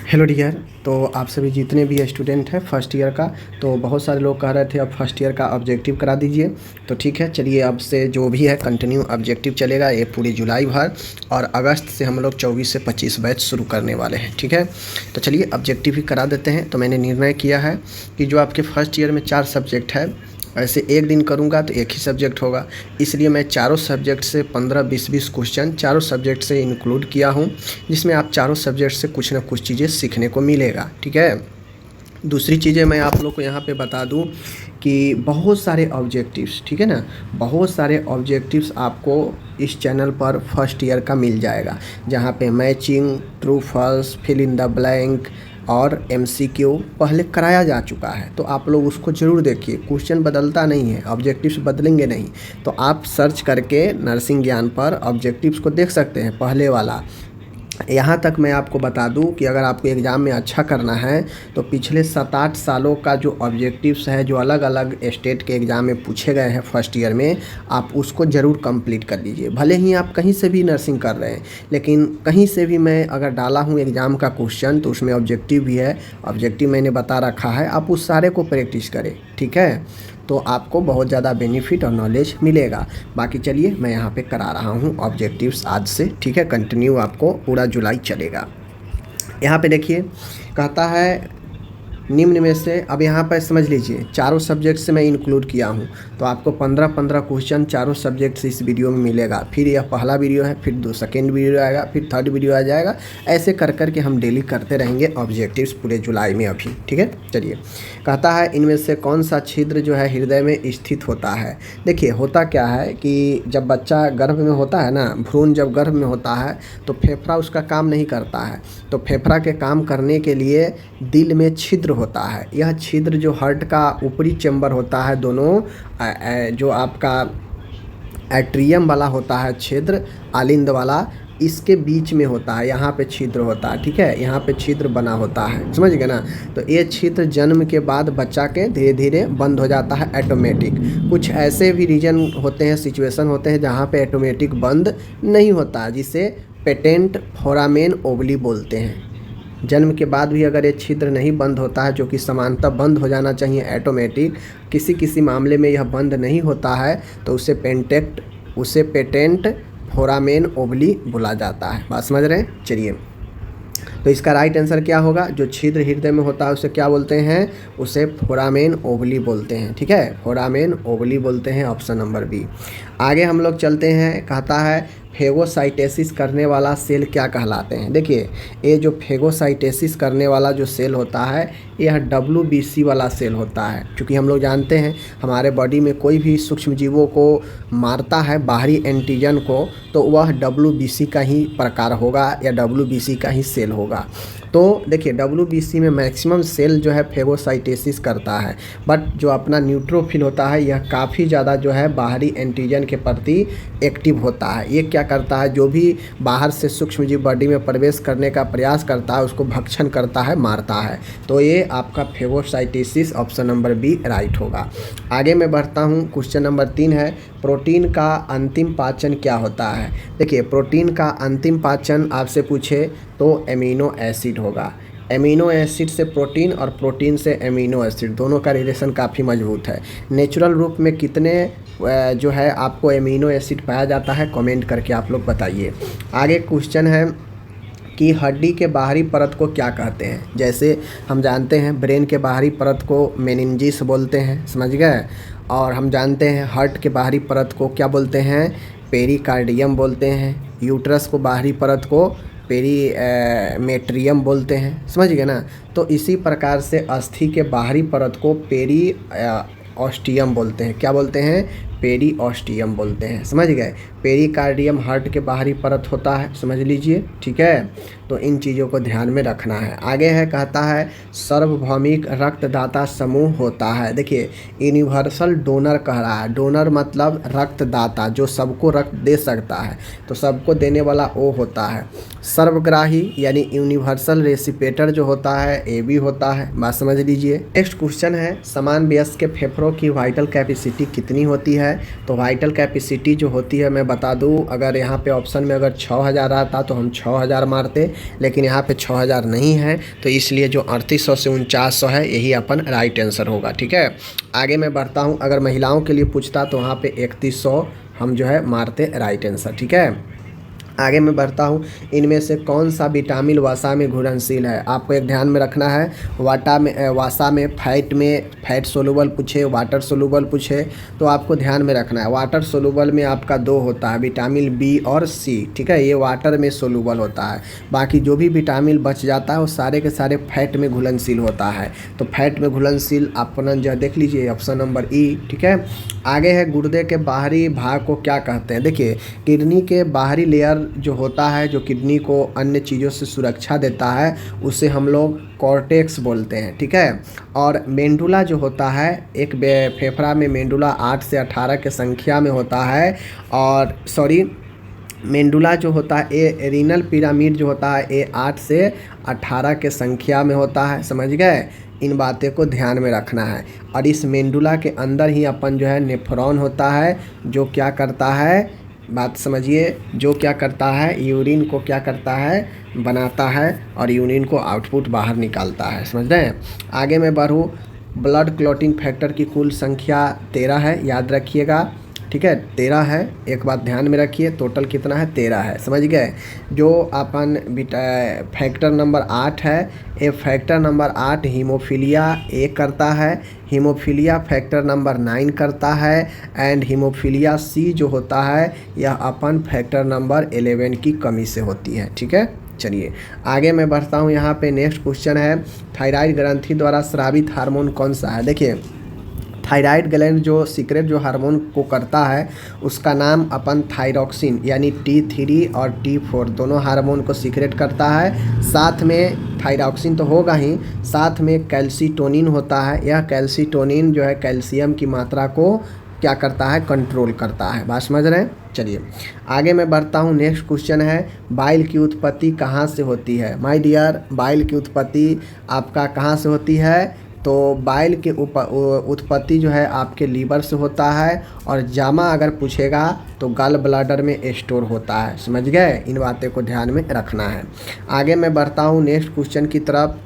Hello dear. तो आप सभी जितने भी स्टूडेंट हैं फर्स्ट ईयर का, तो बहुत सारे लोग कह रहे थे अब फर्स्ट ईयर का ऑब्जेक्टिव करा दीजिए। तो ठीक है, चलिए अब से जो भी है कंटिन्यू ऑब्जेक्टिव चलेगा ये पूरी जुलाई भर, और अगस्त से हम लोग 24 से 25 बैच शुरू करने वाले हैं। ठीक है, तो चलिए ऑब्जेक्टिव ही करा देते हैं। तो मैंने निर्णय किया है कि जो आपके फर्स्ट ईयर में 4 सब्जेक्ट है, ऐसे एक दिन करूँगा तो एक ही सब्जेक्ट होगा, इसलिए मैं चारों सब्जेक्ट से 15-20 क्वेश्चन चारों सब्जेक्ट से इंक्लूड किया हूँ, जिसमें आप चारों सब्जेक्ट से कुछ ना कुछ चीज़ें सीखने को मिलेगा। ठीक है, दूसरी चीज़ें मैं आप लोग को यहाँ पे बता दूँ कि बहुत सारे ऑब्जेक्टिव्स, ठीक है ना, बहुत सारे ऑब्जेक्टिव्स आपको इस चैनल पर फर्स्ट ईयर का मिल जाएगा, जहाँ पे matching, true false, fill in the blank और एमसीक्यू पहले कराया जा चुका है। तो आप लोग उसको ज़रूर देखिए, क्वेश्चन बदलता नहीं है, ऑब्जेक्टिव्स बदलेंगे नहीं। तो आप सर्च करके नर्सिंग ज्ञान पर ऑब्जेक्टिव्स को देख सकते हैं पहले वाला। यहाँ तक मैं आपको बता दूं कि अगर आपको एग्ज़ाम में अच्छा करना है तो पिछले 7-8 सालों का जो ऑब्जेक्टिव्स है, जो अलग अलग स्टेट के एग्ज़ाम में पूछे गए हैं फर्स्ट ईयर में, आप उसको ज़रूर कंप्लीट कर लीजिए। भले ही आप कहीं से भी नर्सिंग कर रहे हैं, लेकिन कहीं से भी मैं अगर डाला हूँ एग्ज़ाम का क्वेश्चन तो उसमें ऑब्जेक्टिव भी है, ऑब्जेक्टिव मैंने बता रखा है, आप उस सारे को प्रैक्टिस करें। ठीक है, तो आपको बहुत ज़्यादा बेनिफिट और नॉलेज मिलेगा। बाकी चलिए मैं यहाँ पे करा रहा हूँ ऑब्जेक्टिव्स आज से। ठीक है, कंटिन्यू आपको पूरा जुलाई चलेगा। यहाँ पे देखिए, कहता है निम्न में से, अब यहाँ पर समझ लीजिए चारों सब्जेक्ट से मैं इंक्लूड किया हूँ, तो आपको 15-15 क्वेश्चन चारों सब्जेक्ट से इस वीडियो में मिलेगा। फिर यह पहला वीडियो है, फिर सेकेंड वीडियो आएगा, फिर थर्ड वीडियो आ जाएगा। ऐसे कर कर के हम डेली करते रहेंगे ऑब्जेक्टिव्स पूरे जुलाई में अभी। ठीक है, चलिए कहता है इनमें से कौन सा छिद्र जो है हृदय में स्थित होता है। देखिए होता क्या है कि जब बच्चा गर्भ में होता है ना, भ्रूण जब गर्भ में होता है तो फेफड़ा उसका काम नहीं करता है, तो फेफड़ा के काम करने के लिए दिल में छिद्र होता है। यह छिद्र जो हार्ट का ऊपरी चैम्बर होता है, दोनों जो आपका एट्रियम वाला होता है छिद्र, आलिंद वाला, इसके बीच में होता है, यहाँ पे छिद्र होता है। ठीक है, यहाँ पे छिद्र बना होता है, समझ गए ना। तो ये छिद्र जन्म के बाद बच्चा के धीरे धीरे बंद हो जाता है ऑटोमेटिक। कुछ ऐसे भी रीजन होते हैं, सिचुएशन होते हैं जहाँ पे ऑटोमेटिक बंद नहीं होता है, जिसे पेटेंट फोरामेन ओवली बोलते हैं। जन्म के बाद भी अगर ये छिद्र नहीं बंद होता है, जो कि समानतः बंद हो जाना चाहिए ऑटोमेटिक, किसी किसी मामले में यह बंद नहीं होता है, तो उसे पेटेंट फोरामेन ओवली बोला जाता है। बात समझ रहे हैं। चलिए, तो इसका राइट आंसर क्या होगा, जो छिद्र हृदय में होता है उसे क्या बोलते हैं, उसे फोरामेन ओवली बोलते हैं। ठीक है, फोरामेन ओवली बोलते हैं, ऑप्शन नंबर बी। आगे हम लोग चलते हैं, कहता है फेगोसाइटेसिस करने वाला सेल क्या कहलाते हैं। देखिए, ये जो फेगोसाइटेसिस करने वाला जो सेल होता है, यह WBC वाला सेल होता है। क्योंकि हम लोग जानते हैं हमारे बॉडी में कोई भी सूक्ष्म जीवों को मारता है, बाहरी एंटीजन को, तो वह WBC का ही प्रकार होगा या WBC का ही सेल होगा। तो देखिए WBC में मैक्सिमम सेल जो है फेगोसाइटेसिस करता है, बट जो अपना न्यूट्रोफिल होता है यह काफ़ी ज़्यादा जो है बाहरी एंटीजन के प्रति एक्टिव होता है। ये क्या करता है, जो भी बाहर से सूक्ष्मजीव बॉडी में प्रवेश करने का प्रयास करता है उसको भक्षण करता है, मारता है। तो ये आपका फेगोसाइटेसिस ऑप्शन नंबर बी राइट होगा। आगे मैं बढ़ता हूँ, क्वेश्चन नंबर 3 है, प्रोटीन का अंतिम पाचन क्या होता है। देखिए, प्रोटीन का अंतिम पाचन आपसे पूछे तो एमिनो एसिड होगा। एमिनो एसिड से प्रोटीन और प्रोटीन से एमिनो एसिड, दोनों का रिलेशन काफ़ी मजबूत है। नेचुरल रूप में कितने जो है आपको एमिनो एसिड पाया जाता है, कमेंट करके आप लोग बताइए। आगे क्वेश्चन है कि हड्डी के बाहरी परत को क्या कहते हैं। जैसे हम जानते हैं ब्रेन के बाहरी परत को मेनिंजिस बोलते हैं, समझ गए। और हम जानते हैं हार्ट के बाहरी परत को क्या बोलते हैं, पेरिकार्डियम बोलते हैं। यूट्रस को बाहरी परत को पेरीमेट्रियम बोलते हैं, समझ गए ना। तो इसी प्रकार से अस्थि के बाहरी परत को ऑस्टियम बोलते हैं। क्या बोलते हैं, ऑस्टियम बोलते हैं, समझ गए। पेरिकार्डियम हार्ट के बाहरी परत होता है, समझ लीजिए। ठीक है, तो इन चीज़ों को ध्यान में रखना है। आगे है, कहता है सार्वभौमिक रक्तदाता समूह होता है। देखिए, यूनिवर्सल डोनर कह रहा है। डोनर मतलब रक्तदाता, जो सबको रक्त दे सकता है, तो सबको देने वाला वो होता है। सर्वग्राही यानी यूनिवर्सल रेसिपेटर जो होता है ये भी होता है। बात समझ लीजिए। नेक्स्ट क्वेश्चन है, समान वयस्क के फेफड़ों की वाइटल कैपेसिटी कितनी होती है। तो वाइटल कैपेसिटी जो होती है, मैं बता दूं, अगर यहाँ पे ऑप्शन में अगर 6000 आता तो हम 6000 मारते, लेकिन यहाँ पे 6000 नहीं है, तो इसलिए जो 3800 से 4900 है यही अपन राइट आंसर होगा। ठीक है, आगे मैं बढ़ता हूँ। अगर महिलाओं के लिए पूछता तो वहाँ पे 3100 हम जो है मारते राइट आंसर। ठीक है, आगे मैं बढ़ता हूँ। इनमें से कौन सा विटामिन वसा में घुलनशील है? आपको एक ध्यान में रखना है, वसा में फैट सोलूबल पूछे, वाटर सोलूबल पूछे, तो आपको ध्यान में रखना है। वाटर सोलूबल में आपका 2 होता है, विटामिन बी और सी। ठीक है, ये वाटर में सोलूबल होता है। बाकी जो भी विटामिन बच जाता है वो सारे के सारे फैट में घुलनशील होता है। तो फैट में घुलनशील अपन जो देख लीजिए ऑप्शन नंबर ई। ठीक है, आगे है गुर्दे के बाहरी भाग को क्या कहते हैं? देखिए, किडनी के बाहरी लेयर जो होता है, जो किडनी को अन्य चीज़ों से सुरक्षा देता है, उसे हम लोग कॉर्टेक्स बोलते हैं। ठीक है, और मेंडुला जो होता है, एक फेफड़ा में मेंडुला 8 से 18 के संख्या में होता है। और मेंडुला जो होता है, ये रीनल पिरामिड जो होता है, ये 8 से 18 के संख्या में होता है। समझ गए? इन बातें को ध्यान में रखना है। और इस मेंडुला के अंदर ही अपन जो है नेफ्रॉन होता है, जो क्या करता है, बात समझिए, जो क्या करता है, यूरिन को क्या करता है, बनाता है, और यूरिन को आउटपुट बाहर निकालता है। समझ रहे हैं? आगे मैं बढ़ूँ। ब्लड क्लॉटिंग फैक्टर की कुल संख्या 13 है, याद रखिएगा। ठीक है, 13 है। एक बात ध्यान में रखिए, टोटल कितना है? 13 है। समझ गए? जो अपन फैक्टर नंबर 8 है, ये फैक्टर नंबर 8 हीमोफीलिया ए करता है, हीमोफीलिया फैक्टर नंबर 9 करता है, एंड हीमोफीलिया सी जो होता है यह अपन फैक्टर नंबर 11 की कमी से होती है। ठीक है, चलिए आगे मैं बढ़ता हूँ। यहाँ पे नेक्स्ट क्वेश्चन है, थायराइड ग्रंथि द्वारा स्रावित हार्मोन कौन सा है? देखिए, थायराइड ग्लैंड जो सीक्रेट जो हार्मोन को करता है उसका नाम अपन थायरॉक्सिन यानी T3 और T4 दोनों हार्मोन को सीक्रेट करता है। साथ में थायरॉक्सिन तो होगा ही, साथ में कैल्सीटोनिन होता है। यह कैल्सीटोनिन जो है कैल्शियम की मात्रा को क्या करता है? कंट्रोल करता है। बात समझ रहे हैं? चलिए आगे मैं बढ़ता हूँ। नेक्स्ट क्वेश्चन है, बाइल की उत्पत्ति कहाँ से होती है? माय डियर, बाइल की उत्पत्ति आपका कहाँ से होती है? तो बाइल के उत्पत्ति जो है आपके लीवर से होता है, और जामा अगर पूछेगा तो गल ब्लैडर में स्टोर होता है। समझ गए? इन बातें को ध्यान में रखना है। आगे मैं बढ़ता हूँ नेक्स्ट क्वेश्चन की तरफ।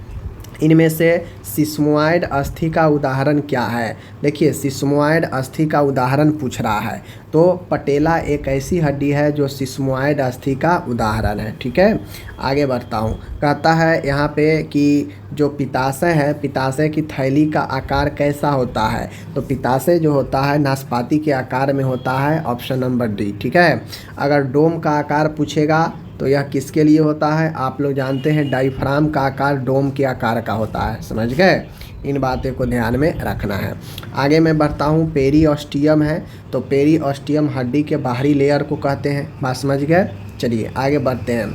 इनमें से सिस्मोइड अस्थि का उदाहरण क्या है? देखिए, सिस्मोइड अस्थि का उदाहरण पूछ रहा है, तो पटेला एक ऐसी हड्डी है जो सिस्मोइड अस्थि का उदाहरण है। ठीक है, आगे बढ़ता हूँ। कहता है यहाँ पे कि जो पित्ताशय है, पित्ताशय की थैली का आकार कैसा होता है? तो पित्ताशय जो होता है नाशपाती के आकार में होता है, ऑप्शन नंबर डी। ठीक है, अगर डोम का आकार पूछेगा तो यह किसके लिए होता है? आप लोग जानते हैं डायफ्राम का आकार डोम के आकार का होता है। समझ गए? इन बातों को ध्यान में रखना है। आगे मैं बढ़ता हूँ। पेरीऑस्टियम है, तो पेरीऑस्टियम हड्डी के बाहरी लेयर को कहते हैं। बात समझ गए? चलिए आगे बढ़ते हैं।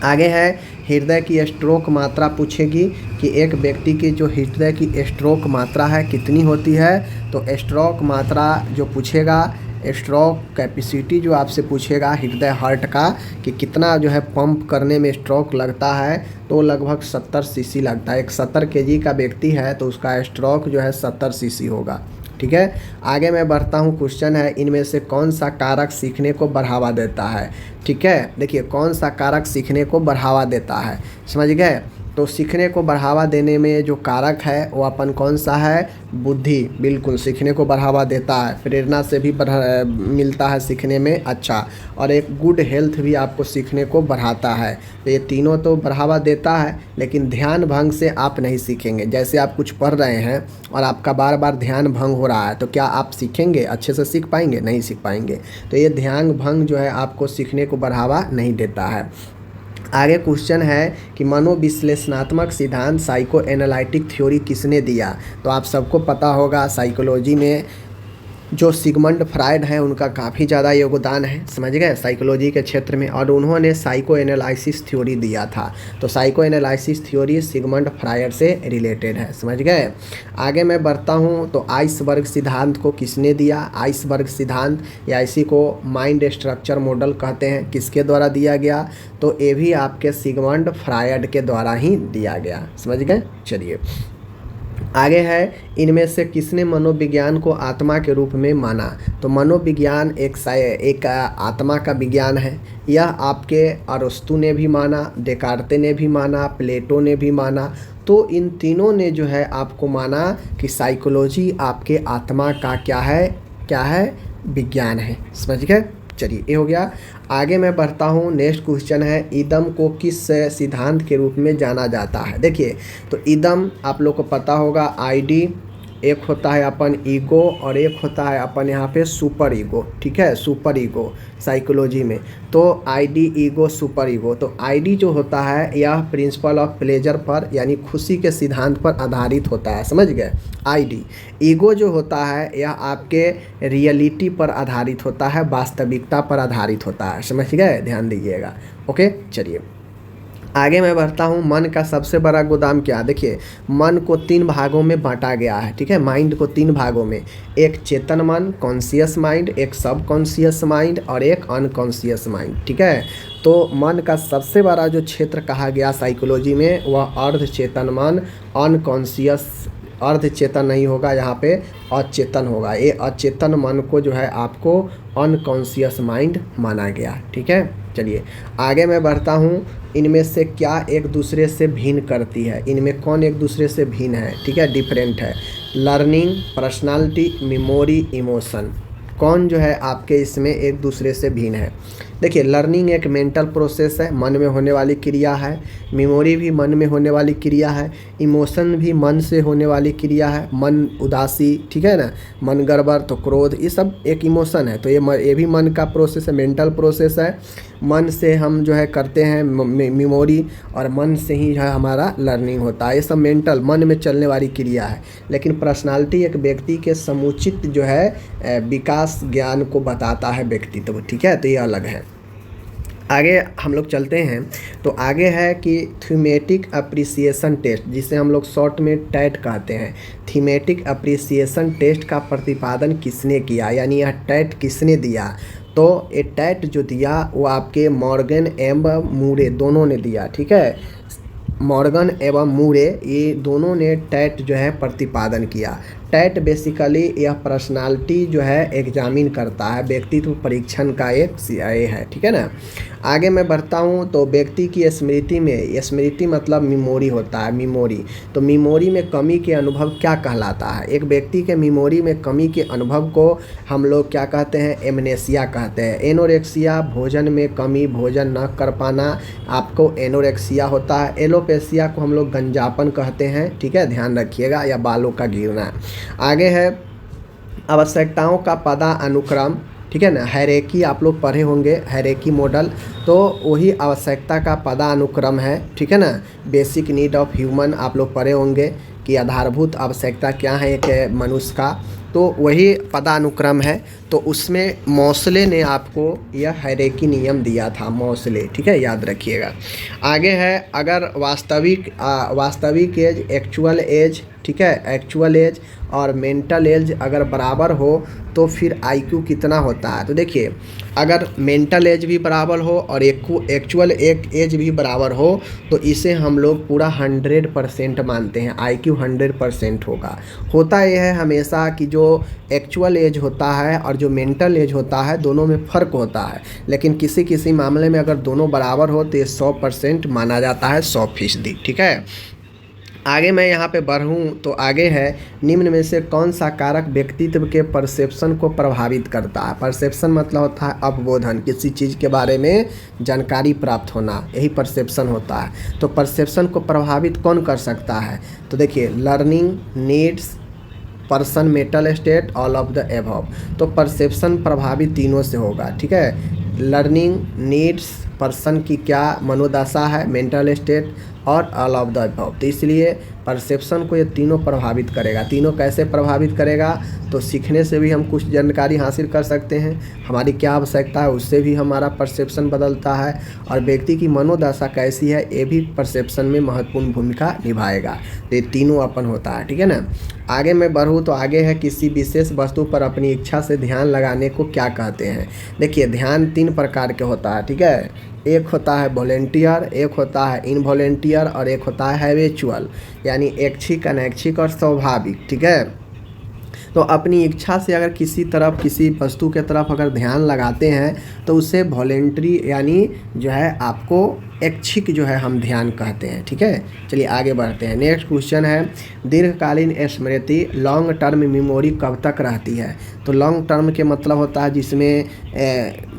आगे है हृदय की स्ट्रोक मात्रा पूछेगी कि एक व्यक्ति की जो हृदय की स्ट्रोक मात्रा है कितनी होती है? तो स्ट्रोक मात्रा जो पूछेगा, स्ट्रोक कैपेसिटी जो आपसे पूछेगा हृदय हार्ट का कि कितना जो है पंप करने में स्ट्रोक लगता है, तो लगभग 70 सीसी लगता है। एक 70 केजी का व्यक्ति है तो उसका स्ट्रोक जो है 70 सीसी होगा। ठीक है, आगे मैं बढ़ता हूँ। क्वेश्चन है, इनमें से कौन सा कारक सीखने को बढ़ावा देता है? ठीक है, देखिए कौन सा कारक सीखने को बढ़ावा देता है? समझ गए? तो सीखने को बढ़ावा देने में जो कारक है वो अपन कौन सा है? बुद्धि। बिल्कुल सीखने को बढ़ावा देता है, प्रेरणा से भी मिलता है सीखने में अच्छा, और एक गुड हेल्थ भी आपको सीखने को बढ़ाता है। तो ये तीनों तो बढ़ावा देता है, लेकिन ध्यान भंग से आप नहीं सीखेंगे। जैसे आप कुछ पढ़ रहे हैं और आपका बार बार ध्यान भंग हो रहा है, तो क्या आप सीखेंगे? अच्छे से सीख पाएंगे? नहीं सीख पाएंगे। तो ये ध्यान भंग जो है आपको सीखने को बढ़ावा नहीं देता है। आगे क्वेश्चन है कि मनोविश्लेषणात्मक सिद्धांत साइको एनालिटिक थ्योरी किसने दिया? तो आप सबको पता होगा साइकोलॉजी में जो सिगमंड फ्रायड हैं उनका काफ़ी ज़्यादा योगदान है। समझ गए? साइकोलॉजी के क्षेत्र में, और उन्होंने साइको एनालिसिस थ्योरी दिया था। तो psycho analysis theory Sigmund Freud से रिलेटेड है। समझ गए? आगे मैं बढ़ता हूँ। तो आइसबर्ग सिद्धांत को किसने दिया? आइसबर्ग सिद्धांत या इसी को माइंड स्ट्रक्चर मॉडल कहते हैं, किसके द्वारा दिया गया? तो ये भी आपके सिगमंड फ्रायड के द्वारा ही दिया गया। समझ गए? चलिए आगे है, इनमें से किसने मनोविज्ञान को आत्मा के रूप में माना? तो मनोविज्ञान एक आत्मा का विज्ञान है। यह आपके अरस्तु ने भी माना, डेकार्ते ने भी माना, प्लेटो ने भी माना। तो इन तीनों ने जो है आपको माना कि साइकोलॉजी आपके आत्मा का क्या है विज्ञान है। समझ गए? चलिए ये हो गया। आगे मैं बढ़ता हूँ। नेक्स्ट क्वेश्चन है, इदम को किस सिद्धांत के रूप में जाना जाता है? देखिए, तो इदम आप लोग को पता होगा, आईडी, एक होता है अपन ईगो और एक होता है अपन यहाँ पे सुपर ईगो। ठीक है, सुपर ईगो साइकोलॉजी में। तो आईडी, ईगो, सुपर ईगो। तो आईडी जो होता है यह प्रिंसिपल ऑफ प्लेजर पर यानी खुशी के सिद्धांत पर आधारित होता है। समझ गए? आईडी। ईगो जो होता है यह आपके रियलिटी पर आधारित होता है, वास्तविकता पर आधारित होता है। समझ गए? ध्यान दीजिएगा। ओके, चलिए आगे मैं बढ़ता हूँ। मन का सबसे बड़ा गोदाम क्या? देखिए, मन को 3 भागों में बांटा गया है। ठीक है, माइंड को 3 भागों में, एक चेतन मन, कॉन्शियस माइंड, एक सब कॉन्शियस माइंड और एक अनकॉन्शियस माइंड। ठीक है, तो मन का सबसे बड़ा जो क्षेत्र कहा गया साइकोलॉजी में वह अर्ध चेतन मन, अनकॉन्शियस, अर्ध चेतन नहीं होगा यहाँ पे, अचेतन होगा। ये अचेतन मन को जो है आपको अनकॉन्शियस माइंड माना गया। ठीक है, चलिए आगे मैं बढ़ता हूँ। इनमें से क्या एक दूसरे से भिन्न करती है? इनमें कौन एक दूसरे से भिन्न है? ठीक है, डिफरेंट है। लर्निंग, पर्सनालिटी, मेमोरी, इमोशन, कौन जो है आपके इसमें एक दूसरे से भिन्न है? देखिए, लर्निंग एक मेंटल प्रोसेस है, मन में होने वाली क्रिया है। मेमोरी भी मन में होने वाली क्रिया है। इमोशन भी मन से होने वाली क्रिया है। मन उदासी, ठीक है ना, मन गड़बड़ तो क्रोध, ये सब एक इमोशन है। तो ये भी मन का प्रोसेस है, मेंटल प्रोसेस है। मन से हम जो है करते हैं मेमोरी, और मन से ही जो है हमारा लर्निंग होता है। ये सब मेंटल, मन में चलने वाली क्रिया है। लेकिन पर्सनालिटी एक व्यक्ति के समुचित जो है विकास ज्ञान को बताता है व्यक्तित्व। ठीक है, तो ये अलग है। आगे हम लोग चलते हैं। तो आगे है कि थीमेटिक अप्रिसिएशन टेस्ट, जिसे हम लोग शॉर्ट में टैट कहते हैं। थीमेटिक अप्रिसिएशन टेस्ट का प्रतिपादन किसने किया, यानी यह टैट किसने दिया? तो ये टैट जो दिया वो आपके मॉर्गन एवं मूरे दोनों ने दिया। ठीक है, मॉर्गन एवं मूरे ये दोनों ने टैट जो है प्रतिपादन किया। टैट बेसिकली यह पर्सनालिटी जो है एग्जामिन करता है, व्यक्तित्व परीक्षण का एक ये है। ठीक है ना। आगे मैं बढ़ता हूँ। तो व्यक्ति की स्मृति में, स्मृति मतलब मेमोरी होता है, मेमोरी। तो मेमोरी में कमी के अनुभव क्या कहलाता है? एक व्यक्ति के मेमोरी में कमी के अनुभव को हम लोग क्या कहते हैं? एमनेसिया कहते हैं। एनोरेक्सिया, भोजन में कमी, भोजन न कर पाना, आपको एनोरेक्सिया होता है। एलोपेसिया को हम लोग गंजापन कहते हैं। ठीक है, ध्यान रखिएगा, या बालों का गिरना। आगे है आवश्यकताओं का पदानुक्रम। ठीक है ना, हायरार्की आप लोग पढ़े होंगे, हायरार्की मॉडल, तो वही आवश्यकता का पदानुक्रम है। ठीक है ना। बेसिक नीड ऑफ ह्यूमन आप लोग पढ़े होंगे कि आधारभूत आवश्यकता क्या है एक मनुष्य का, तो वही पदानुक्रम है। तो उसमें मौसले ने आपको यह हायरार्की नियम दिया था, मौसले। ठीक है, याद रखिएगा। आगे है, अगर वास्तविक एज, एक्चुअल एज, ठीक है, एक्चुअल एज और मेंटल एज अगर बराबर हो तो फिर आईक्यू कितना होता है? तो देखिए, अगर मेंटल एज भी बराबर हो और एक्चुअल एज भी बराबर हो तो इसे हम लोग पूरा 100% मानते हैं, आईक्यू 100% होगा। होता यह है हमेशा कि जो एक्चुअल एज होता है और जो मेंटल एज होता है दोनों में फ़र्क होता है, लेकिन किसी किसी मामले में अगर दोनों बराबर हो तो ये 100% माना जाता है, 100%। ठीक है। आगे मैं यहाँ पे बढ़ूँ तो आगे है, निम्न में से कौन सा कारक व्यक्तित्व के परसेप्शन को प्रभावित करता है? परसेप्शन मतलब होता है अवबोधन, किसी चीज़ के बारे में जानकारी प्राप्त होना, यही परसेप्शन होता है। तो परसेप्शन को प्रभावित कौन कर सकता है? तो देखिए, learning, needs, person, mental state, all of the above. तो परसेप्शन प्रभावित तीनों से होगा। ठीक है, लर्निंग, नीड्स, पर्सन की क्या मनोदशा है, मेंटल स्टेट और ऑल ऑफ द अबव। तो इसलिए परसेप्शन को ये तीनों प्रभावित करेगा। तीनों कैसे प्रभावित करेगा? तो सीखने से भी हम कुछ जानकारी हासिल कर सकते हैं, हमारी क्या आवश्यकता है उससे भी हमारा परसेप्शन बदलता है, और व्यक्ति की मनोदशा कैसी है ये भी परसेप्शन में महत्वपूर्ण भूमिका निभाएगा। तो ये तीनों अपन होता है। ठीक है ना। आगे मैं बढ़ूँ तो आगे है, किसी विशेष वस्तु पर अपनी इच्छा से ध्यान लगाने को क्या कहते हैं? देखिए, ध्यान 3 प्रकार के होता है। ठीक है, एक होता है वॉलेंटियर, एक होता है इनवॉलेंटियर और एक होता है हैबिचुअल, यानी ऐच्छिक, अनैच्छिक और स्वाभाविक। ठीक है, तो अपनी इच्छा से अगर किसी तरफ, किसी वस्तु के तरफ अगर ध्यान लगाते हैं तो उसे वॉलेंट्री यानी जो है आपको ऐच्छिक जो है हम ध्यान कहते हैं। ठीक है, चलिए आगे बढ़ते हैं। नेक्स्ट क्वेश्चन है, दीर्घकालीन स्मृति लॉन्ग टर्म मेमोरी कब तक रहती है? तो लॉन्ग टर्म के मतलब होता है जिसमें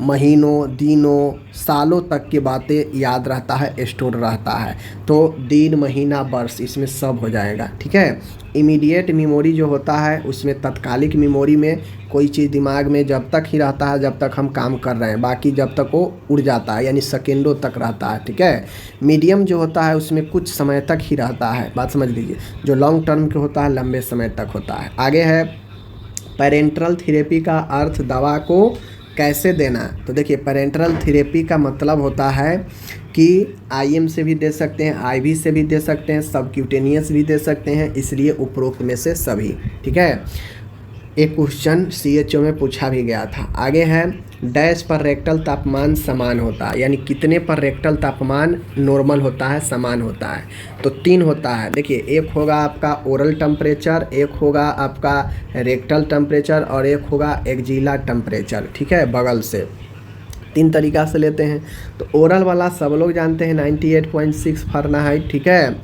महीनों, दिनों, सालों तक की बातें याद रहता है, स्टोर रहता है। तो दिन, महीना, वर्ष इसमें सब हो जाएगा। ठीक है, इमीडिएट मेमोरी जो होता है उसमें तत्कालिक मेमोरी में कोई चीज़ दिमाग में जब तक ही रहता है जब तक हम काम कर रहे हैं, बाकी जब तक वो उड़ जाता है यानी सेकेंडों तक रहता है। ठीक है, मीडियम जो होता है उसमें कुछ समय तक ही रहता है, बात समझ लीजिए। जो लॉन्ग टर्म के होता है लंबे समय तक होता है। आगे है पेरेंटल थेरेपी का अर्थ दवा को कैसे देना। तो देखिए पेरेंटल थेरेपी का मतलब होता है कि आईएम से भी दे सकते हैं, आईवी से भी दे सकते हैं, सबक्यूटेनियस भी दे सकते हैं, इसलिए उपरोक्त में से सभी। ठीक है, एक क्वेश्चन सीएचओ में पूछा भी गया था। आगे है डैश पर रेक्टल तापमान समान होता है, यानी कितने पर रेक्टल तापमान नॉर्मल होता है, समान होता है। तो 3 होता है। देखिए एक होगा आपका ओरल टेम्परेचर, एक होगा आपका रेक्टल टेम्परेचर और एक होगा एक्जिला टेम्परेचर। ठीक है, बगल से 3 तरीक़ा से लेते हैं। तो ओरल वाला सब लोग जानते हैं 98.6 फ़ारेनहाइट। ठीक है,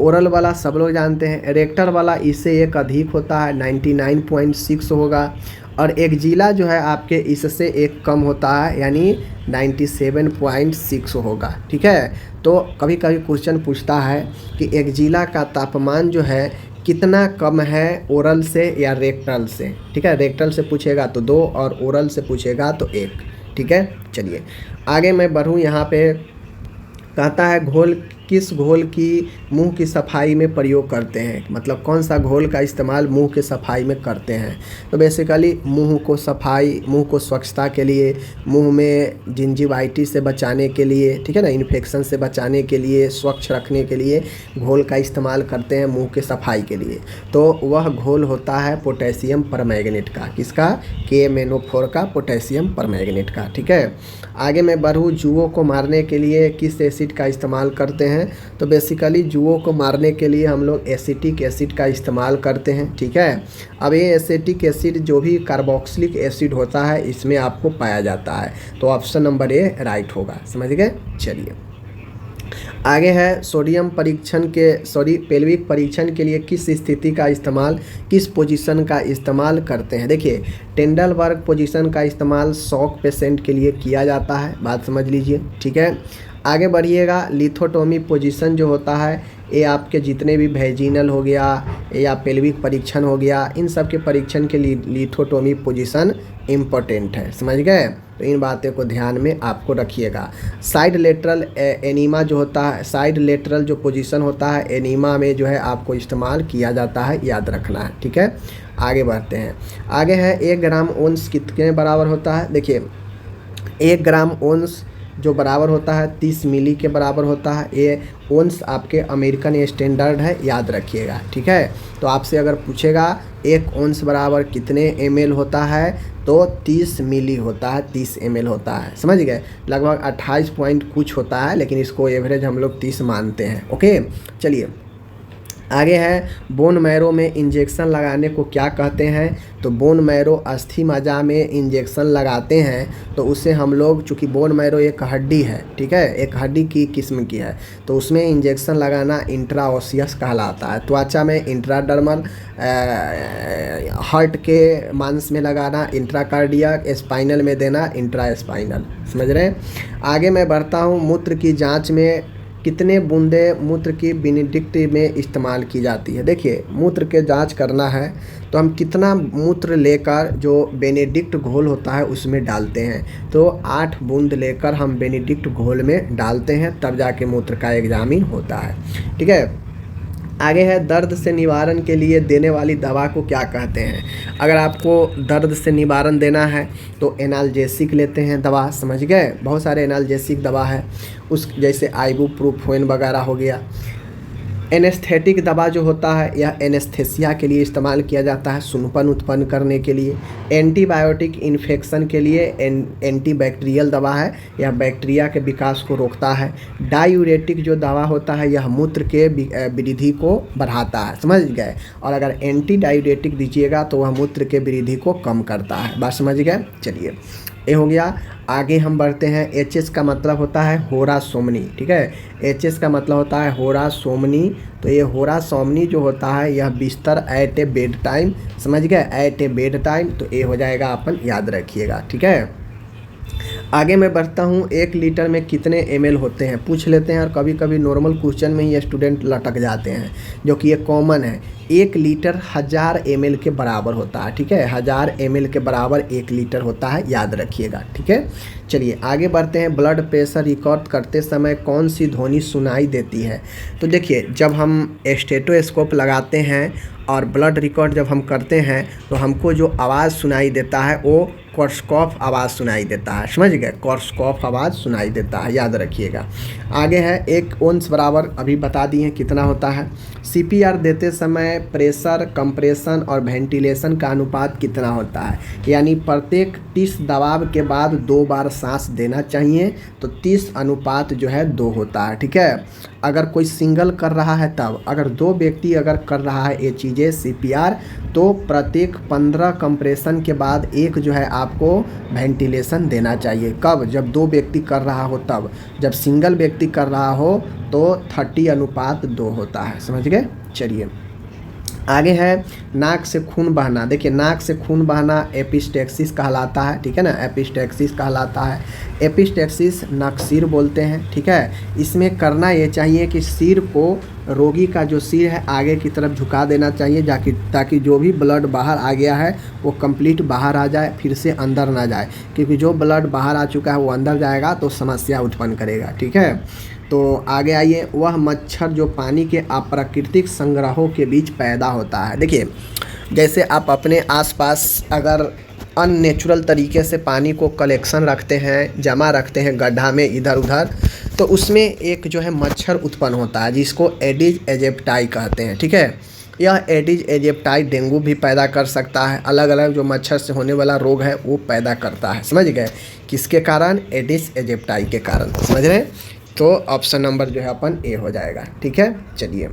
ओरल वाला सब लोग जानते हैं। रेक्टल वाला इससे एक अधिक होता है 99.6 होगा और एक्जिला जो है आपके इससे एक कम होता है यानी 97.6 होगा। ठीक है, तो कभी कभी क्वेश्चन पूछता है कि एक्जिला का तापमान जो है कितना कम है ओरल से या रेक्टल से। ठीक है, रेक्टल से पूछेगा तो 2 और ओरल से पूछेगा तो 1। ठीक है, चलिए आगे मैं बढ़ूँ। यहाँ पे कहता है घोल किस घोल की मुंह की सफाई में प्रयोग करते हैं, मतलब कौन सा घोल का इस्तेमाल मुंह के सफाई में करते हैं। तो बेसिकली मुंह को सफाई, मुंह को स्वच्छता के लिए, मुंह में जिंजिवाइटिस से बचाने के लिए, ठीक है ना, इन्फेक्शन से बचाने के लिए, स्वच्छ रखने के लिए घोल का इस्तेमाल करते हैं मुंह के सफाई के लिए। तो वह घोल होता है पोटेशियम परमैंगनेट का, किसका, KMnO4 का, पोटेशियम परमैंगनेट का। ठीक है, आगे मैं बढ़ूँ। जुओं को मारने के लिए किस एसिड का इस्तेमाल करते हैं। तो बेसिकली जुओं को मारने के लिए हम लोग एसिटिक एसिड का इस्तेमाल करते हैं। ठीक है, अब ये एसिटिक एसिड जो भी कार्बोक्सिलिक एसिड होता है इसमें आपको पाया जाता है। तो ऑप्शन नंबर ए राइट होगा, समझ गए। चलिए आगे है सोडियम परीक्षण के पेल्विक परीक्षण के लिए किस स्थिति का इस्तेमाल, किस पोजीशन का इस्तेमाल करते हैं। देखिए टेंडलबर्ग पोजीशन का इस्तेमाल शॉक पेशेंट के लिए किया जाता है, बात समझ लीजिए। ठीक है, आगे बढ़िएगा। लिथोटोमी पोजीशन जो होता है ये आपके जितने भी वेजिनल हो गया या पेल्विक परीक्षण हो गया, इन सब के परीक्षण के लिए लिथोटोमी पोजीशन इम्पोर्टेंट है, समझ गए। तो इन बातों को ध्यान में आपको रखिएगा। साइड लेटरल एनीमा जो होता है, साइड लेटरल जो पोजीशन होता है एनीमा में जो है आपको इस्तेमाल किया जाता है, याद रखना है। ठीक है, आगे बढ़ते हैं। आगे है 1 ग्राम ओंस कितने बराबर होता है। देखिए 1 ग्राम ओंस जो बराबर होता है 30 मिली के बराबर होता है। ये ओंस आपके अमेरिकन स्टैंडर्ड है, याद रखिएगा। ठीक है, तो आपसे अगर पूछेगा 1 ओंस बराबर कितने ml होता है तो 30 मिली होता है, 30 ml होता है, समझ गए। लगभग 28 पॉइंट कुछ होता है लेकिन इसको एवरेज हम लोग 30 मानते हैं। ओके, चलिए आगे है बोन मैरो में इंजेक्शन लगाने को क्या कहते हैं। तो बोन मैरो अस्थि मज्जा में इंजेक्शन लगाते हैं तो उसे हम लोग, चूँकि बोन मैरो एक हड्डी है, ठीक है, एक हड्डी की किस्म की है, तो उसमें इंजेक्शन लगाना इंट्राओसियस कहलाता है। त्वचा में इंट्राडर्मल, हार्ट के मांस में लगाना इंट्राकार्डियक, स्पाइनल में देना इंट्रा स्पाइनल, समझ रहे हैं। आगे मैं बढ़ता हूँ। मूत्र की जाँच में कितने बूंदे मूत्र की बेनेडिक्ट में इस्तेमाल की जाती है। देखिए मूत्र के जांच करना है तो हम कितना मूत्र लेकर जो बेनेडिक्ट घोल होता है उसमें डालते हैं, तो 8 बूंद लेकर हम बेनेडिक्ट घोल में डालते हैं, तब जाके मूत्र का एग्जामिन होता है। ठीक है, आगे है दर्द से निवारण के लिए देने वाली दवा को क्या कहते हैं। अगर आपको दर्द से निवारण देना है तो एनाल्जेसिक लेते हैं दवा, समझ गए। बहुत सारे एनाल्जेसिक दवा है, उस जैसे आइबुप्रोफेन वगैरह हो गया। एनेस्थेटिक दवा जो होता है यह एनेस्थेसिया के लिए इस्तेमाल किया जाता है, सुनपन उत्पन्न करने के लिए। एंटीबायोटिक इन्फेक्शन के लिए एंटीबैक्टीरियल दवा है, यह बैक्टीरिया के विकास को रोकता है। डायूरेटिक जो दवा होता है यह मूत्र के वृद्धि को बढ़ाता है, समझ गए। और अगर एंटी डायूरेटिक दीजिएगा तो वह मूत्र के वृद्धि को कम करता है, बात समझ गए। चलिए ये हो गया। आगे हम बढ़ते हैं। एच का मतलब होता है होरा सोमनी, ठीक है। एच का मतलब होता है होरा सोमनी। तो ये होरा सोमनी जो होता है यह बिस्तर एट ए बेड टाइम, समझ गए, एट ए बेड टाइम। तो ये हो जाएगा, अपन याद रखिएगा, ठीक है। आगे मैं बढ़ता हूँ। 1 लीटर में कितने ml होते हैं पूछ लेते हैं, और कभी कभी नॉर्मल क्वेश्चन में ही स्टूडेंट लटक जाते हैं, जो कि ये कॉमन है। 1 लीटर 1000 ml के बराबर होता है, ठीक है। 1000 ml के बराबर 1 लीटर होता है, याद रखिएगा, ठीक है। चलिए आगे बढ़ते हैं। ब्लड प्रेशर रिकॉर्ड करते समय कौन सी ध्वनि सुनाई देती है? तो देखिए, जब हम स्टेथोस्कोप लगाते हैं और ब्लड रिकॉर्ड जब हम करते हैं तो हमको जो आवाज़ सुनाई देता है वो कॉर्सकॉफ आवाज़ सुनाई देता है, समझ गए, कॉर्सकॉफ आवाज़ सुनाई देता है, याद रखिएगा। आगे है 1 ओंस बराबर, अभी बता दिए कितना होता है। CPR देते समय प्रेशर, कंप्रेशन और वेंटिलेशन का अनुपात कितना होता है? यानी प्रत्येक 30 दबाव के बाद 2 बार सांस देना चाहिए, तो 30:2 जो है 2 होता है, ठीक है। अगर कोई सिंगल कर रहा है तब, अगर 2 व्यक्ति अगर कर रहा है ये चीज़ें CPR, तो प्रत्येक 15 कंप्रेशन के बाद 1 जो है आपको वेंटिलेशन देना चाहिए। कब? जब 2 व्यक्ति कर रहा हो तब। जब सिंगल व्यक्ति कर रहा हो तो 30:2 होता है, समझ गए। चलिए आगे है नाक से खून बहना। देखिए, नाक से खून बहना एपिस्टेक्सिस कहलाता है, ठीक है ना, एपिस्टेक्सिस कहलाता है। एपिस्टेक्सिस नक्सीर बोलते हैं, ठीक है। इसमें करना ये चाहिए कि सिर को, रोगी का जो सिर है आगे की तरफ झुका देना चाहिए, ताकि जो भी ब्लड बाहर आ गया है वो कंप्लीट बाहर आ जाए, फिर से अंदर ना जाए, क्योंकि जो ब्लड बाहर आ चुका है वो अंदर जाएगा तो समस्या उत्पन्न करेगा, ठीक है। तो आगे आइए। वह मच्छर जो पानी के अप्राकृतिक संग्रहों के बीच पैदा होता है। देखिए, जैसे आप अपने आसपास अगर अननेचुरल तरीके से पानी को कलेक्शन रखते हैं, जमा रखते हैं गड्ढा में इधर उधर, तो उसमें एक जो है मच्छर उत्पन्न होता है जिसको एडिज एजिप्टाई कहते हैं, ठीक है। यह एडिज एजिप्टाई डेंगू भी पैदा कर सकता है। अलग अलग जो मच्छर से होने वाला रोग है वो पैदा करता है, समझ गए। किसके कारण? एडिज एजिप्टाई के कारण, समझ रहे हैं। तो ऑप्शन नंबर जो है अपन ए हो जाएगा, ठीक है। चलिए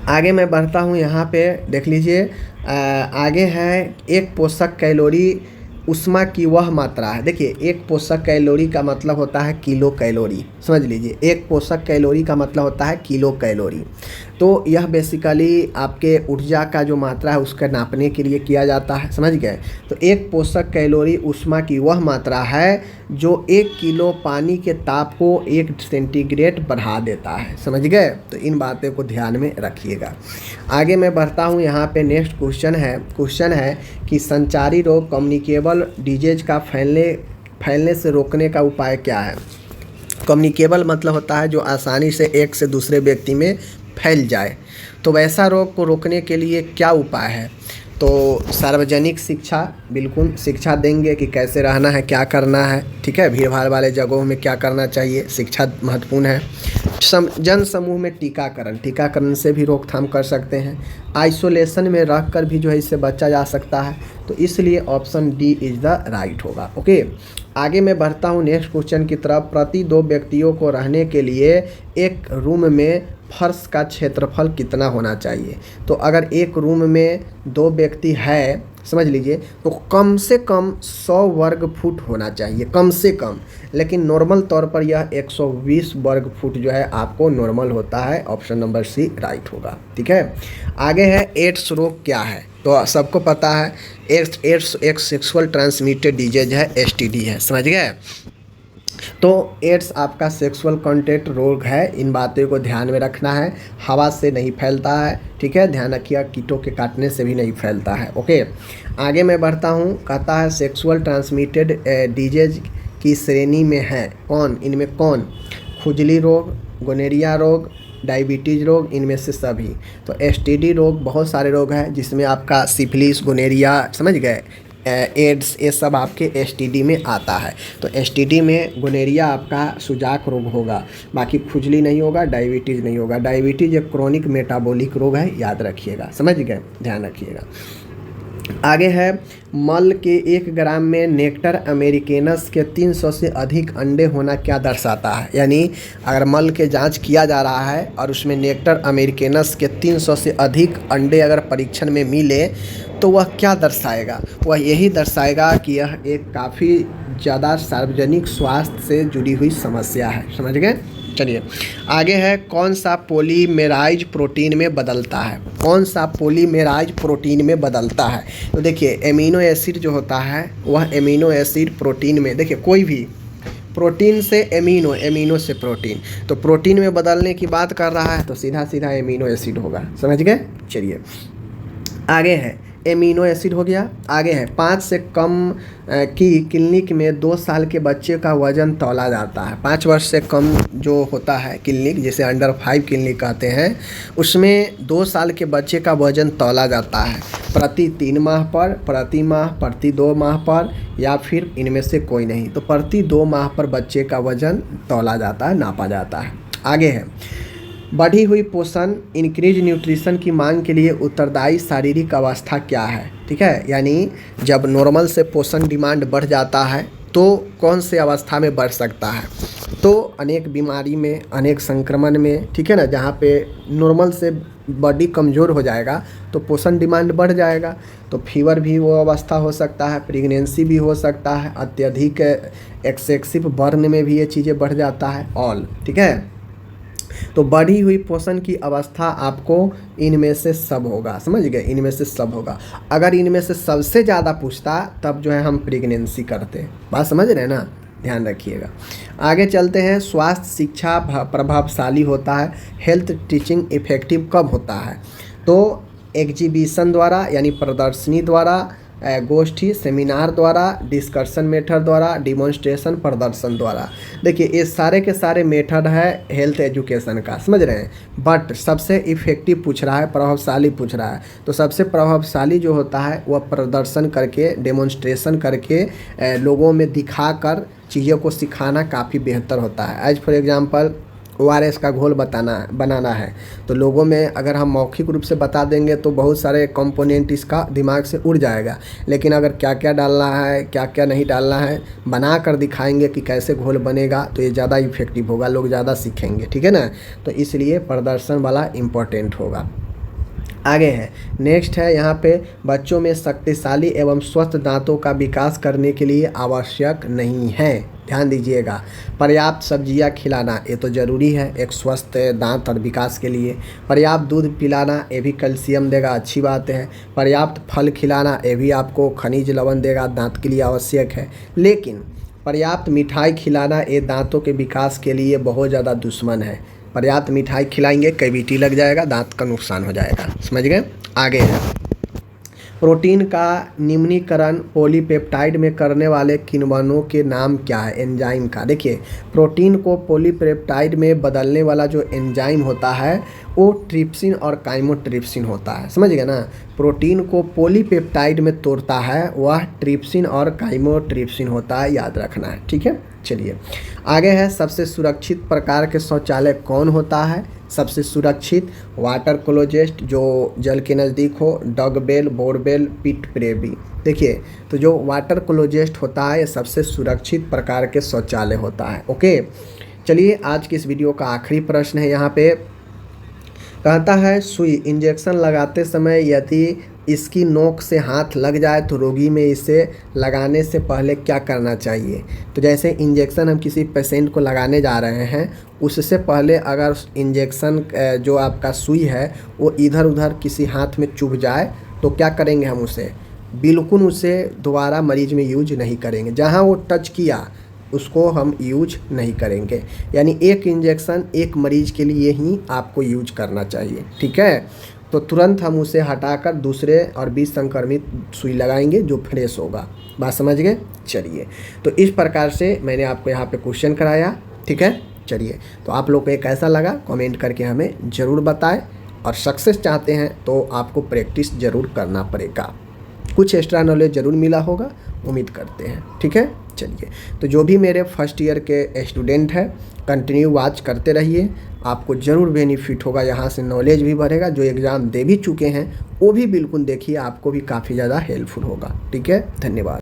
आगे मैं बढ़ता हूँ। यहाँ पे देख लीजिए, आगे है 1 पोषक कैलोरी उष्मा की वह मात्रा है। देखिए, 1 पोषक कैलोरी का मतलब होता है किलो कैलोरी, समझ लीजिए। 1 पोषक कैलोरी का मतलब होता है किलो कैलोरी। तो यह बेसिकली आपके ऊर्जा का जो मात्रा है उसका नापने के लिए किया जाता है, समझ गए। तो 1 पोषक कैलोरी उष्मा की वह मात्रा है जो 1 किलो पानी के ताप को 1 सेंटीग्रेड बढ़ा देता है, समझ गए। तो इन बातों को ध्यान में रखिएगा। आगे मैं बढ़ता हूँ। यहाँ पे नेक्स्ट क्वेश्चन है कि संचारी रोग कम्युनिकेबल डिजीज का फैलने से रोकने का उपाय क्या है? कम्युनिकेबल मतलब होता है जो आसानी से एक से दूसरे व्यक्ति में फैल जाए। तो वैसा रोग को रोकने के लिए क्या उपाय है? तो सार्वजनिक शिक्षा, बिल्कुल शिक्षा देंगे कि कैसे रहना है, क्या करना है, ठीक है। भीड़ भाड़ वाले जगहों में क्या करना चाहिए, शिक्षा महत्वपूर्ण है। जन समूह में टीकाकरण से भी रोकथाम कर सकते हैं। आइसोलेशन में रख कर भी जो है इससे बचा जा सकता है। तो इसलिए option D is the right होगा, ओके। आगे मैं बढ़ता हूँ नेक्स्ट क्वेश्चन की तरफ। प्रति 2 व्यक्तियों को रहने के लिए एक रूम में फर्श का क्षेत्रफल कितना होना चाहिए? तो अगर एक रूम में 2 व्यक्ति है, समझ लीजिए, तो कम से कम 100 वर्ग फुट होना चाहिए, कम से कम। लेकिन नॉर्मल तौर पर यह 120 वर्ग फुट जो है आपको नॉर्मल होता है। ऑप्शन नंबर सी राइट होगा, ठीक है। आगे है एड्स रोग क्या है? तो सबको पता है एड्स एक सेक्सुअल ट्रांसमिटेड डिजीज है, STD है, समझ गए। तो एड्स आपका सेक्सुअल कॉन्टैक्ट रोग है, इन बातों को ध्यान में रखना है। हवा से नहीं फैलता है, ठीक है, ध्यान रखिए। कीटों के काटने से भी नहीं फैलता है, ओके। आगे मैं बढ़ता हूँ। कहता है सेक्सुअल ट्रांसमिटेड डिजीज की श्रेणी में है कौन? इनमें कौन? खुजली रोग, गोनेरिया रोग, डायबिटीज़ रोग, इनमें से सभी। तो STD रोग बहुत सारे रोग हैं जिसमें आपका सिफिलिस, गोनेरिया, समझ गए, एड्स, ये सब आपके एसटीडी में आता है। तो एसटीडी में गोनेरिया आपका सुजाक रोग होगा, बाकी खुजली नहीं होगा, डायबिटीज़ नहीं होगा। डायबिटीज़ एक क्रोनिक मेटाबॉलिक रोग है, याद रखिएगा, समझ गए, ध्यान रखिएगा। आगे है, मल के 1 ग्राम में नेक्टर अमेरिकेनस के 300 से अधिक अंडे होना क्या दर्शाता है। यानी अगर मल के जांच किया जा रहा है और उसमें नेक्टर अमेरिकेनस के 300 से अधिक अंडे अगर परीक्षण में मिले तो वह क्या दर्शाएगा? वह यही दर्शाएगा कि यह एक काफ़ी ज़्यादा सार्वजनिक स्वास्थ्य से जुड़ी हुई समस्या है, समझ गए। चलिए आगे है, कौन सा पॉलीमेराइज प्रोटीन में बदलता है? कौन सा पॉलीमेराइज प्रोटीन में बदलता है? तो देखिए एमिनो एसिड जो होता है वह एमिनो एसिड प्रोटीन में, देखिए कोई भी प्रोटीन से एमिनो, एमिनो से प्रोटीन, तो प्रोटीन में बदलने की बात कर रहा है तो सीधा सीधा एमिनो एसिड होगा, समझ गए। चलिए आगे है, एमिनो एसिड हो गया। आगे है, 5 से कम की क्लिनिक में 2 साल के बच्चे का वज़न तौला जाता है। 5 वर्ष से कम जो होता है क्लिनिक, जिसे अंडर 5 क्लिनिक कहते हैं, उसमें 2 साल के बच्चे का वज़न तौला जाता है प्रति 3 माह पर, प्रति माह, प्रति 2 माह पर, या फिर इनमें से कोई नहीं। तो प्रति 2 माह पर बच्चे का वज़न तौला जाता है, नापा जाता है। आगे है, बढ़ी हुई पोषण इंक्रीज न्यूट्रिशन की मांग के लिए उत्तरदायी शारीरिक अवस्था क्या है? ठीक है, यानी जब नॉर्मल से पोषण डिमांड बढ़ जाता है तो कौन से अवस्था में बढ़ सकता है? तो अनेक बीमारी में, अनेक संक्रमण में, ठीक है ना, जहाँ पे नॉर्मल से बॉडी कमज़ोर हो जाएगा तो पोषण डिमांड बढ़ जाएगा। तो फीवर भी वो अवस्था हो सकता है, प्रेगनेंसी भी हो सकता है, अत्यधिक एक्सेसिव बर्न में भी ये चीज़ें बढ़ जाता है, ऑल, ठीक है। तो बढ़ी हुई पोषण की अवस्था आपको इनमें से सब होगा, समझ गए, इनमें से सब होगा। अगर इनमें से सबसे ज़्यादा पूछता तब जो है हम प्रेगनेंसी करते, बात समझ रहे हैं ना, ध्यान रखिएगा। आगे चलते हैं, स्वास्थ्य शिक्षा प्रभावशाली होता है, हेल्थ टीचिंग इफेक्टिव कब होता है? तो एग्जीबिशन द्वारा, यानी प्रदर्शनी द्वारा, गोष्ठी सेमिनार द्वारा, डिस्कशन मेथड द्वारा, डिमॉन्स्ट्रेशन प्रदर्शन द्वारा। देखिए ये सारे के सारे मेथड है हेल्थ एजुकेशन का, समझ रहे हैं। बट सबसे इफ़ेक्टिव पूछ रहा है, प्रभावशाली पूछ रहा है, तो सबसे प्रभावशाली जो होता है वह प्रदर्शन करके, डेमोन्स्ट्रेशन करके, लोगों में दिखाकर चीज़ों को सिखाना काफ़ी बेहतर होता है। एज फॉर एग्जांपल ORS का घोल बनाना है तो लोगों में अगर हम मौखिक रूप से बता देंगे तो बहुत सारे कंपोनेंट इसका दिमाग से उड़ जाएगा, लेकिन अगर क्या क्या डालना है, क्या क्या नहीं डालना है, बना कर दिखाएंगे कि कैसे घोल बनेगा तो ये ज़्यादा इफेक्टिव होगा, लोग ज़्यादा सीखेंगे, ठीक है ना। तो इसलिए प्रदर्शन वाला इम्पोर्टेंट होगा। आगे है, नेक्स्ट है यहाँ पे, बच्चों में शक्तिशाली एवं स्वस्थ दांतों का विकास करने के लिए आवश्यक नहीं है, ध्यान दीजिएगा। पर्याप्त सब्जियाँ खिलाना ये तो ज़रूरी है एक स्वस्थ दांत और विकास के लिए। पर्याप्त दूध पिलाना ये भी कैल्शियम देगा, अच्छी बात है। पर्याप्त फल खिलाना ये भी आपको खनिज लवण देगा, दांत के लिए आवश्यक है। लेकिन पर्याप्त मिठाई खिलाना ये दांतों के विकास के लिए बहुत ज़्यादा दुश्मन है। पर्याप्त मिठाई खिलाएंगे कैविटी लग जाएगा, दांत का नुकसान हो जाएगा, समझ गए। आगे है, प्रोटीन का निम्नीकरण पॉलीपेप्टाइड में करने वाले किण्वों के नाम क्या है? एंजाइम का। देखिए प्रोटीन को पॉलीपेप्टाइड में बदलने वाला जो एंजाइम होता है वो ट्रिप्सिन और काइमोट्रिप्सिन होता है, समझ गए ना। प्रोटीन को पॉलीपेप्टाइड में तोड़ता है वह ट्रिप्सिन और काइमोट्रिप्सिन होता है, याद रखना है, ठीक है। चलिए आगे है, सबसे सुरक्षित प्रकार के शौचालय कौन होता है? सबसे सुरक्षित वाटर क्लोजेट जो जल के नज़दीक हो, डगबेल, बोरबेल, पिट प्रेबी। देखिए तो जो वाटर क्लोजेट होता है ये सबसे सुरक्षित प्रकार के शौचालय होता है। ओके चलिए आज की इस वीडियो का आखिरी प्रश्न है, यहाँ पे कहता है सुई इंजेक्शन लगाते समय यदि इसकी नोक से हाथ लग जाए तो रोगी में इसे लगाने से पहले क्या करना चाहिए? तो जैसे इंजेक्शन हम किसी पेशेंट को लगाने जा रहे हैं उससे पहले अगर इंजेक्शन जो आपका सुई है वो इधर उधर किसी हाथ में चुभ जाए तो क्या करेंगे हम उसे? बिल्कुल उसे दोबारा मरीज में यूज नहीं करेंगे, जहाँ वो टच किया उसको हम यूज नहीं करेंगे। यानी एक इंजेक्शन एक मरीज के लिए ही आपको यूज करना चाहिए, ठीक है। तो तुरंत हम उसे हटाकर दूसरे और बीच संक्रमित सुई लगाएंगे जो फ्रेश होगा, बात समझ गए। चलिए तो इस प्रकार से मैंने आपको यहाँ पे क्वेश्चन कराया, ठीक है। चलिए तो आप लोग को ये कैसा लगा कमेंट करके हमें ज़रूर बताएं, और सक्सेस चाहते हैं तो आपको प्रैक्टिस ज़रूर करना पड़ेगा। कुछ एक्स्ट्रा नॉलेज ज़रूर मिला होगा, उम्मीद करते हैं। ठीक है, चलिए, तो जो भी मेरे फर्स्ट ईयर के स्टूडेंट हैं कंटिन्यू वॉच करते रहिए, आपको ज़रूर बेनिफिट होगा, यहाँ से नॉलेज भी बढ़ेगा। जो एग्ज़ाम दे भी चुके हैं वो भी बिल्कुल देखिए, आपको भी काफ़ी ज़्यादा हेल्पफुल होगा। ठीक है, धन्यवाद।